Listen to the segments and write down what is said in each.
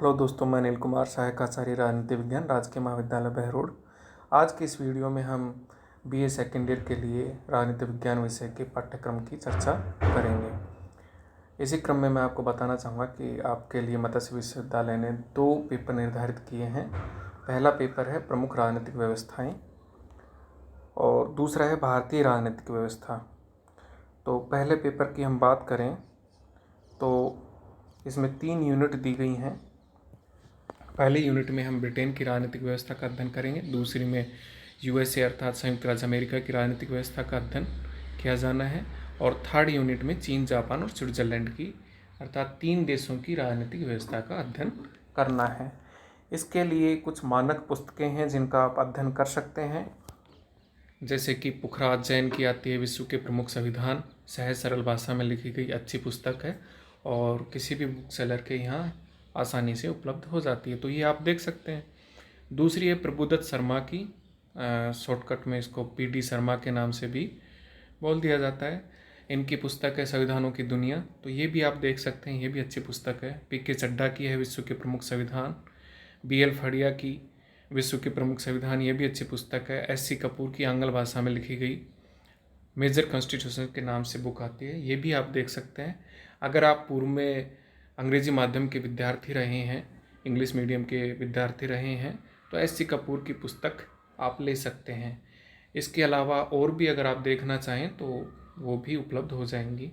Hello दोस्तों, मैं अनिल कुमार, सहायक आचार्य राजनीति विज्ञान, राजकीय महाविद्यालय बहरोड। आज की इस वीडियो में हम बीए सेकेंड ईयर के लिए राजनीति विज्ञान विषय के पाठ्यक्रम की चर्चा करेंगे। इसी क्रम में मैं आपको बताना चाहूँगा कि आपके लिए मत्स्य विश्वविद्यालय ने 2 पेपर निर्धारित किए हैं। पहला पेपर है प्रमुख राजनीतिक व्यवस्थाएँ और दूसरा है भारतीय राजनीतिक व्यवस्था। तो पहले पेपर की हम बात करें तो इसमें 3 यूनिट दी गई हैं। पहली यूनिट में हम ब्रिटेन की राजनीतिक व्यवस्था का अध्ययन करेंगे, दूसरी में यूएसए अर्थात संयुक्त राज्य अमेरिका की राजनीतिक व्यवस्था का अध्ययन किया जाना है और थर्ड यूनिट में चीन, जापान और स्विट्जरलैंड की अर्थात 3 देशों की राजनीतिक व्यवस्था का अध्ययन करना है। इसके लिए कुछ मानक पुस्तकें हैं जिनका आप अध्ययन कर सकते हैं, जैसे कि पुखराज जैन की आती है विश्व के प्रमुख संविधान, सहज सरल भाषा में लिखी गई अच्छी पुस्तक है और किसी भी बुक सेलर के यहाँ आसानी से उपलब्ध हो जाती है, तो ये आप देख सकते हैं। दूसरी है प्रभुदत्त शर्मा की, शॉर्टकट में इसको पीडी शर्मा के नाम से भी बोल दिया जाता है। इनकी पुस्तक है संविधानों की दुनिया, तो ये भी आप देख सकते हैं, ये भी अच्छी पुस्तक है। पीके चड्ढा की है विश्व के प्रमुख संविधान, बीएल फड़िया की विश्व के प्रमुख संविधान, ये भी अच्छी पुस्तक है। एससी कपूर की आंग्ल भाषा में लिखी गई मेजर कॉन्स्टिट्यूशन के नाम से बुक आती है, ये भी आप देख सकते हैं। अगर आप पूर्व में अंग्रेजी माध्यम के विद्यार्थी रहे हैं, इंग्लिश मीडियम के विद्यार्थी रहे हैं, तो एससी कपूर की पुस्तक आप ले सकते हैं। इसके अलावा और भी अगर आप देखना चाहें तो वो भी उपलब्ध हो जाएंगी।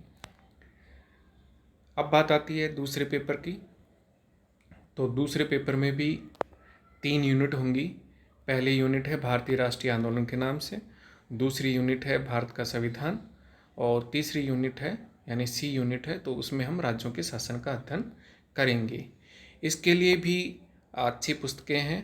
अब बात आती है दूसरे पेपर की, तो दूसरे पेपर में भी 3 यूनिट होंगी। पहली यूनिट है भारतीय राष्ट्रीय आंदोलन के नाम से, दूसरी यूनिट है भारत का संविधान और तीसरी यूनिट है यानी सी यूनिट है, तो उसमें हम राज्यों के शासन का अध्ययन करेंगे। इसके लिए भी अच्छी पुस्तकें हैं।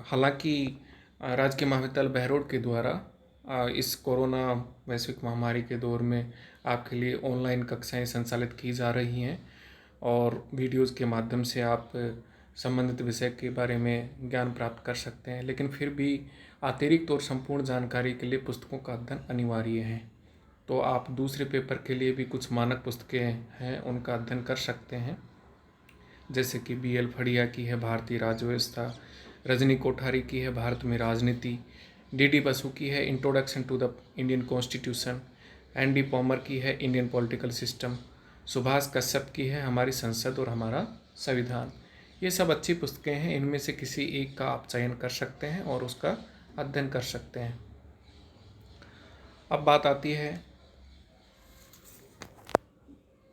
हालांकि राजकीय महाविद्यालय बहरोड के द्वारा इस कोरोना वैश्विक महामारी के दौर में आपके लिए ऑनलाइन कक्षाएं संचालित की जा रही हैं और वीडियोज़ के माध्यम से आप संबंधित विषय के बारे में ज्ञान प्राप्त कर सकते हैं, लेकिन फिर भी अतिरिक्त और संपूर्ण जानकारी के लिए पुस्तकों का अध्ययन अनिवार्य है। तो आप दूसरे पेपर के लिए भी कुछ मानक पुस्तकें हैं, उनका अध्ययन कर सकते हैं, जैसे कि बीएल फड़िया की है भारतीय राज्य व्यवस्था, रजनी कोठारी की है भारत में राजनीति, डीडी बसु की है introduction to the Indian constitution, N D Palmer की है Indian political system, Subhash Kashyap की है हमारी संसद और हमारा संविधान। ये सब अच्छी पुस्तकें हैं, इनमें से किसी एक का आप चयन कर सकते हैं और उसका अध्ययन कर सकते हैं। अब बात आती है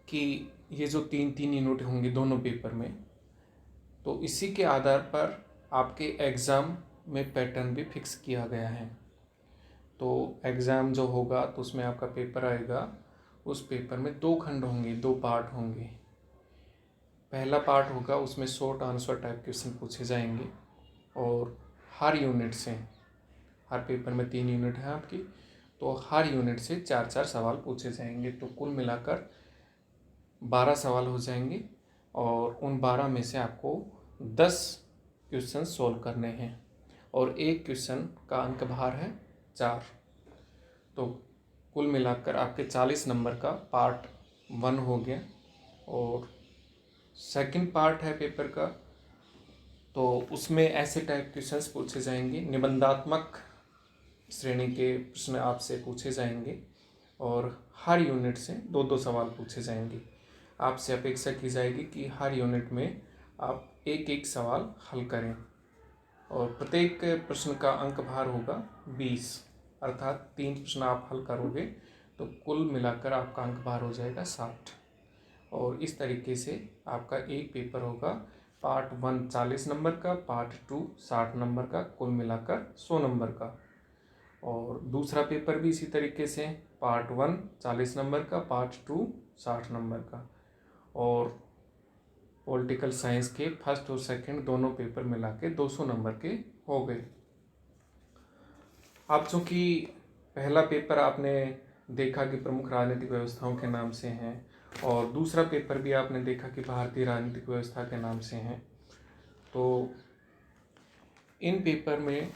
कि ये जो 3 यूनिट होंगे दोनों पेपर में, तो इसी के आधार पर आपके एग्ज़ाम में पैटर्न भी फिक्स किया गया है। तो एग्ज़ाम जो होगा तो उसमें आपका पेपर आएगा, उस पेपर में 2 खंड होंगे, 2 पार्ट होंगे। पहला पार्ट होगा, उसमें शॉर्ट आंसर टाइप क्वेश्चन पूछे जाएंगे और हर यूनिट से, हर पेपर में 3 यूनिट है आपकी, तो हर यूनिट से 4-4 सवाल पूछे जाएंगे, तो कुल मिलाकर 12 सवाल हो जाएंगे और उन 12 में से आपको 10 क्वेश्चन सॉल्व करने हैं और एक क्वेश्चन का अंक भार है 4। तो कुल मिलाकर आपके 40 नंबर का पार्ट 1 हो गया। और सेकंड पार्ट है पेपर का, तो उसमें ऐसे टाइप क्वेश्चंस पूछे जाएंगे, निबंधात्मक श्रेणी के प्रश्न आपसे पूछे जाएंगे और हर यूनिट से 2-2 सवाल पूछे जाएंगे। आपसे अपेक्षा की जाएगी कि हर यूनिट में आप एक सवाल हल करें और प्रत्येक प्रश्न का अंक भार होगा 20, अर्थात 3 प्रश्न आप हल करोगे तो कुल मिलाकर आपका अंक भार हो जाएगा 60। और इस तरीके से आपका एक पेपर होगा, पार्ट 1 40 नंबर का, पार्ट 2 60 नंबर का, कुल मिलाकर 100 नंबर का। और दूसरा पेपर भी इसी तरीके से, पार्ट 1 40 नंबर का, पार्ट 2 60 नंबर का। और पॉलिटिकल साइंस के फर्स्ट और सेकंड दोनों पेपर मिला के 200 नंबर के हो गए। अब चूँकि पहला पेपर आपने देखा कि प्रमुख राजनीतिक व्यवस्थाओं के नाम से हैं और दूसरा पेपर भी आपने देखा कि भारतीय राजनीतिक व्यवस्था के नाम से हैं, तो इन पेपर में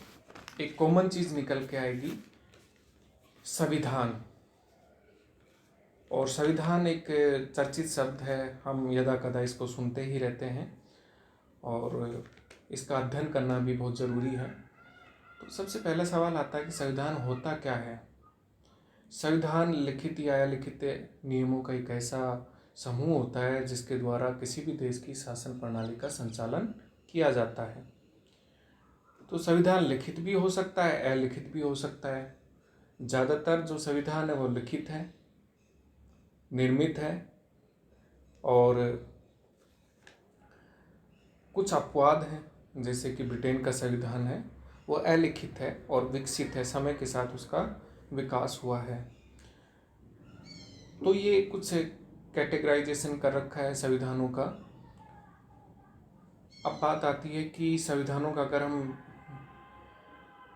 एक कॉमन चीज़ निकल के आएगी, संविधान। और संविधान एक चर्चित शब्द है, हम यदा कदा इसको सुनते ही रहते हैं और इसका अध्ययन करना भी बहुत ज़रूरी है। तो सबसे पहला सवाल आता है कि संविधान होता क्या है। संविधान लिखित या अलिखित नियमों का एक ऐसा समूह होता है जिसके द्वारा किसी भी देश की शासन प्रणाली का संचालन किया जाता है। तो संविधान लिखित भी हो सकता है, अलिखित भी हो सकता है। ज़्यादातर जो संविधान है वो लिखित है, निर्मित है, और कुछ अपवाद हैं जैसे कि ब्रिटेन का संविधान है वो अलिखित है और विकसित है, समय के साथ उसका विकास हुआ है। तो ये कुछ कैटेगराइजेशन कर रखा है संविधानों का। अब बात आती है कि संविधानों का अगर हम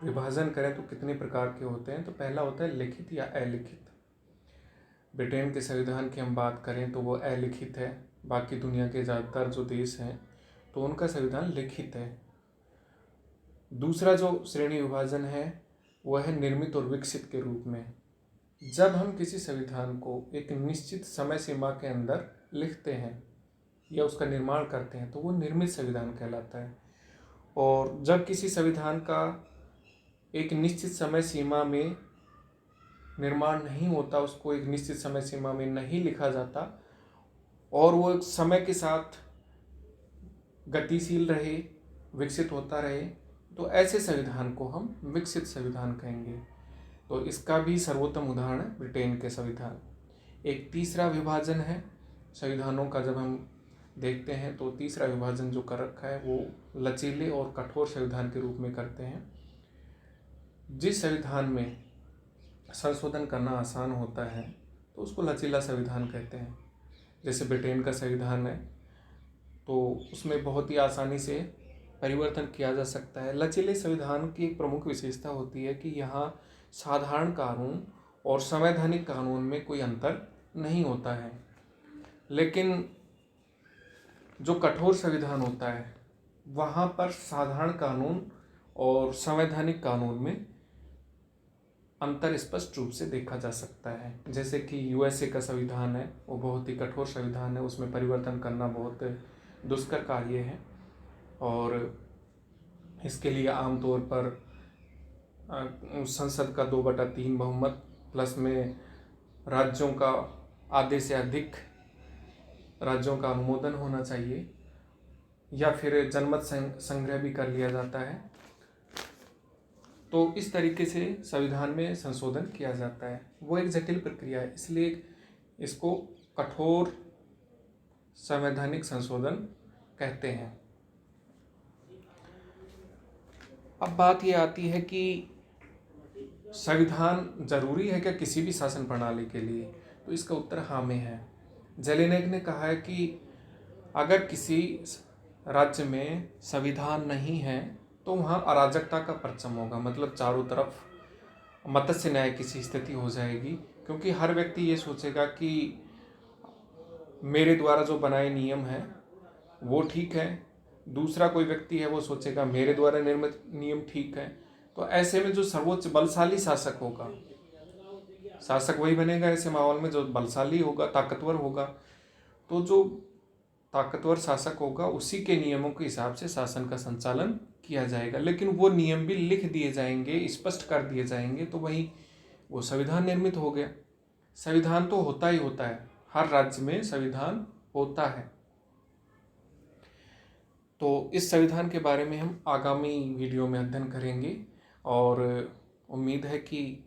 विभाजन करें तो कितने प्रकार के होते हैं। तो पहला होता है लिखित या अलिखित। ब्रिटेन के संविधान की हम बात करें तो वो अलिखित है, बाकी दुनिया के ज़्यादातर जो देश हैं तो उनका संविधान लिखित है। दूसरा जो श्रेणी विभाजन है वह है निर्मित और विकसित के रूप में। जब हम किसी संविधान को एक निश्चित समय सीमा के अंदर लिखते हैं या उसका निर्माण करते हैं तो वो निर्मित संविधान कहलाता है। और जब किसी संविधान का एक निश्चित समय सीमा में निर्माण नहीं होता, उसको एक निश्चित समय सीमा में नहीं लिखा जाता और वो समय के साथ गतिशील रहे, विकसित होता रहे, तो ऐसे संविधान को हम विकसित संविधान कहेंगे। तो इसका भी सर्वोत्तम उदाहरण है ब्रिटेन के संविधान। एक तीसरा विभाजन है संविधानों का, जब हम देखते हैं तो तीसरा विभाजन जो कर रखा है वो लचीले और कठोर संविधान के रूप में करते हैं। जिस संविधान में संशोधन करना आसान होता है तो उसको लचीला संविधान कहते हैं। जैसे ब्रिटेन का संविधान है तो उसमें बहुत ही आसानी से परिवर्तन किया जा सकता है। लचीले संविधान की एक प्रमुख विशेषता होती है कि यहाँ साधारण कानून और संवैधानिक कानून में कोई अंतर नहीं होता है। लेकिन जो कठोर संविधान होता है वहाँ पर साधारण कानून और संवैधानिक कानून में अंतर स्पष्ट रूप से देखा जा सकता है। जैसे कि यूएसए का संविधान है वो बहुत ही कठोर संविधान है, उसमें परिवर्तन करना बहुत दुष्कर कार्य है और इसके लिए आमतौर पर संसद का 2/3 बहुमत प्लस में राज्यों का आधे से अधिक राज्यों का अनुमोदन होना चाहिए या फिर जनमत संग्रह भी कर लिया जाता है। तो इस तरीके से संविधान में संशोधन किया जाता है। वो एक जटिल प्रक्रिया है, इसलिए इसको कठोर संवैधानिक संशोधन कहते हैं। अब बात ये आती है कि संविधान जरूरी है क्या किसी भी शासन प्रणाली के लिए, तो इसका उत्तर हाँ में है। जेलेनेक ने कहा है कि अगर किसी राज्य में संविधान नहीं है तो वहाँ अराजकता का परचम होगा, मतलब चारों तरफ मत्स्य न्याय की सी स्थिति हो जाएगी, क्योंकि हर व्यक्ति ये सोचेगा कि मेरे द्वारा जो बनाए नियम हैं वो ठीक है, दूसरा कोई व्यक्ति है वो सोचेगा मेरे द्वारा निर्मित नियम ठीक है। तो ऐसे में जो सर्वोच्च बलशाली शासक होगा, शासक वही बनेगा ऐसे माहौल में जो बलशाली होगा, ताकतवर होगा। तो जो ताकतवर शासक होगा उसी के नियमों के हिसाब से शासन का संचालन किया जाएगा, लेकिन वो नियम भी लिख दिए जाएंगे, स्पष्ट कर दिए जाएंगे, तो वही वो संविधान निर्मित हो गया। संविधान तो होता ही होता है, हर राज्य में संविधान होता है। तो इस संविधान के बारे में हम आगामी वीडियो में अध्ययन करेंगे और उम्मीद है कि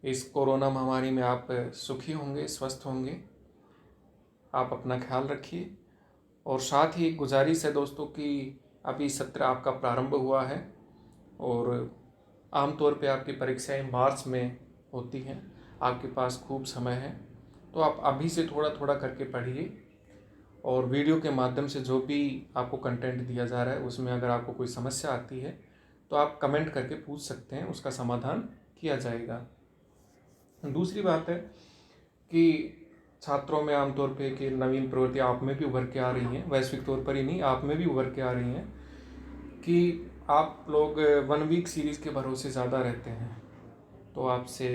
इस कोरोना महामारी में आप सुखी होंगे, स्वस्थ होंगे। आप अपना ख्याल रखिए और साथ ही गुजारिश है दोस्तों कि अभी सत्र आपका प्रारंभ हुआ है और आमतौर पे आपकी परीक्षाएं मार्च में होती हैं, आपके पास खूब समय है, तो आप अभी से थोड़ा थोड़ा करके पढ़िए और वीडियो के माध्यम से जो भी आपको कंटेंट दिया जा रहा है उसमें अगर आपको कोई समस्या आती है तो आप कमेंट करके पूछ सकते हैं, उसका समाधान किया जाएगा। दूसरी बात है कि छात्रों में आमतौर पे कि नवीन प्रवृत्ति आप में भी उभर के आ रही हैं, वैश्विक तौर पर ही नहीं आप में भी उभर के आ रही हैं कि आप लोग 1 वीक सीरीज़ के भरोसे ज़्यादा रहते हैं। तो आपसे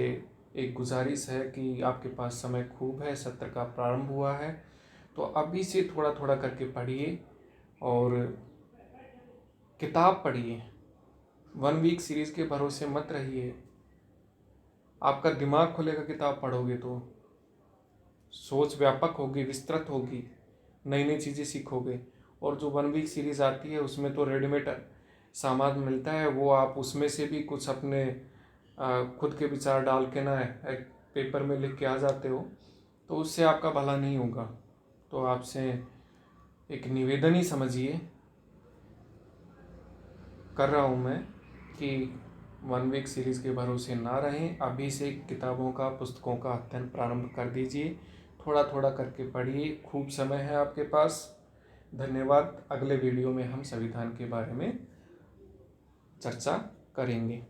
एक गुजारिश है कि आपके पास समय खूब है, सत्र का प्रारंभ हुआ है, तो अभी से थोड़ा थोड़ा करके पढ़िए और किताब पढ़िए। 1 वीक सीरीज़ के भरोसे मत रहिए। आपका दिमाग खुलेगा किताब पढ़ोगे तो, सोच व्यापक होगी, विस्तृत होगी, नई नई चीज़ें सीखोगे। और जो 1 वीक सीरीज़ आती है उसमें तो रेडीमेड सामान मिलता है, वो आप उसमें से भी कुछ अपने खुद के विचार डाल के ना एक पेपर में लिख के आ जाते हो, तो उससे आपका भला नहीं होगा। तो आपसे एक निवेदन ही समझिए कर रहा हूँ मैं कि 1 वीक सीरीज़ के भरोसे ना रहें। अभी से किताबों का, पुस्तकों का अध्ययन प्रारंभ कर दीजिए। थोड़ा थोड़ा करके पढ़िए, खूब समय है आपके पास। धन्यवाद। अगले वीडियो में हम संविधान के बारे में चर्चा करेंगे।